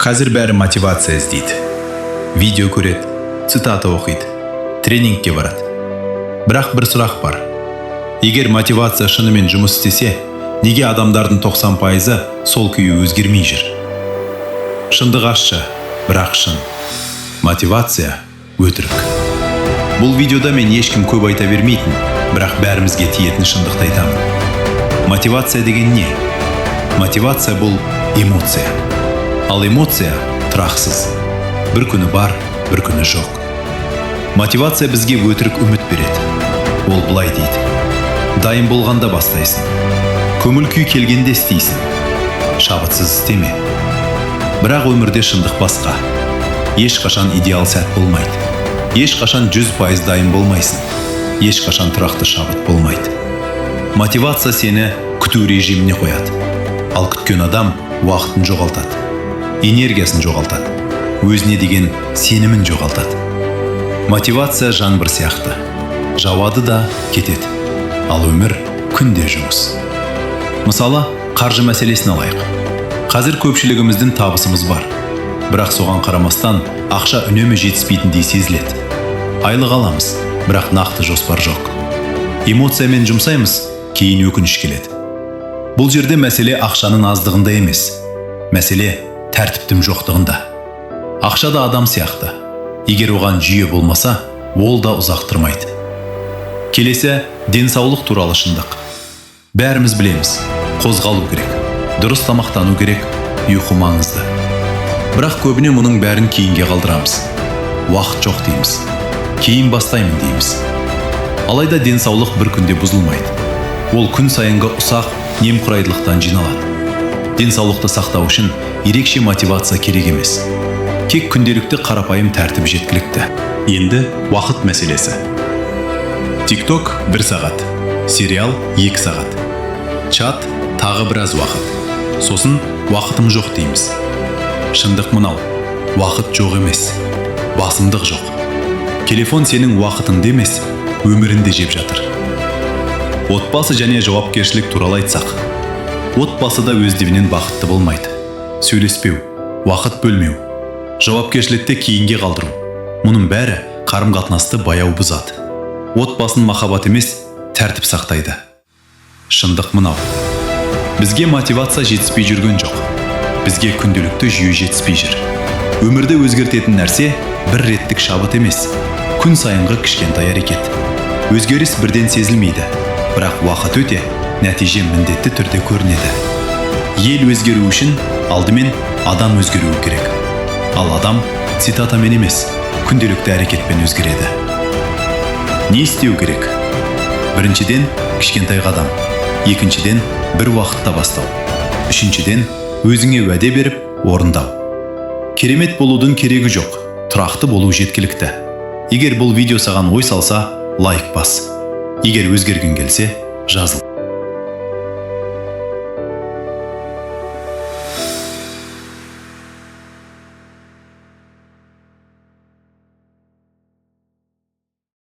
Қазір бәрі мотивация іздейді. Видео көреді, цитата оқиды, тренингке барады. Бірақ бір сұрақ бар. Егер мотивация шынымен жұмыс істесе, неге адамдардың 90%-ы сол күйі өзгермей жүр? Шындық ащы, бірақ шын. Мотивация өтірік. Бұл видеода мен ешкім көп айта бермейтін, бірақ бәрімізге тиетін шындықты айтамын. Мотивация деген не? Мотивация бұл эмоция. Ал эмоция тұрақсыз. Бір күні бар, бір күні жоқ. Мотивация бізге өтірік үміт береді. Ол былай дейді: дайын болғанда бастайсың. Көңіл күй келгенде істейсің. Шабытсыз істеме. Бірақ өмірде шындық басқа. Ешқашан идеал сәт болмайды. Ешқашан 100% дайын болмайсың. Ешқашан тұрақты шабыт болмайды. Мотивация сені күту режиміне қояды. Ал күткен адам уақытын жоғалтады, энергиясын жоғалтады, өзіне деген сенімін жоғалтады. Мотивация жаңбыр сияқты. Жауады да кетеді. Ал өмір күнде жұмыс. Мысалы, қаржы мәселесін алайық. Қазір көпшілігіміздің табысымыз бар. Бірақ соған қарамастан ақша үнемі жетіспейтіндей сезіледі. Айлық аламыз, бірақ нақты жоспар жоқ. Эмоциямен жұмсаймыз, кейін өкініш келеді. Бұл жерде мәселе ақшаның аздығында емес. Мәселе тәртіптің жоқтығында. Ақша да адам сияқты. Егер оған жүйе болмаса, ол да ұзақ тұрмайды. Келесі денсаулық туралы шындық. Бәріміз білеміз, қозғалу керек, дұрыс тамақтану керек, ұйқы маңызды. Бірақ көбіне мұның бәрін кейінге қалдырамыз. Уақыт жоқ дейміз. Кейін бастаймын дейміз. Алайда денсаулық бір күнде бұзылмайды. Ол күн сайынғы ұсақ немқұрайдылықтан жиналады. Денсаулықты сақтау үшін ерекше мотивация керек емес. Тек күнделікті қарапайым тәртіп жеткілікті. Енді уақыт мәселесі. TikTok 1 сағат, сериал 2 сағат, чат тағы біраз уақыт. Сосын уақытым жоқ дейміз. Шындық мынау: уақыт жоқ емес, басымдық жоқ. Телефон сенің уақытыңды емес, өміріңді жеп жатыр. Отбасы және жауапкершілік туралы айтсақ, отбасыда өздігінен бақытты болмайды. Сөйлеспеу, уақыт бөлмеу, жауапкершілікті кейінге қалдыру. Мұның бәрі қарым-қатынасты баяу бұзады. Отбасын махаббат емес, тәртіп сақтайды. Шындық мынау: бізге мотивация жетіспей жүрген жоқ. Бізге күнделікті жүйе жетіспей жүр. Өмірді өзгертетін нәрсе бір реттік шабыт емес, күн сайынғы кішкентай әрекет. Өзгеріс бірден сезілмейді, бірақ уақыт өте, нәтиже міндетті түрде көрінеді. Ел өзгеру үшін алдымен адам өзгеруі керек. Ал адам цитатамен емес, күнделікті әрекетпен өзгереді. Не істеу керек? Біріншіден кішкентай қадам, екіншіден бір уақытта бастау, үшіншіден өзіңе уәде беріп орындау. Керемет болудың керегі жоқ, тұрақты болу жеткілікті. Егер бұл видео саған ой салса, лайк бас. Егер өзгерген келсе, жазыл.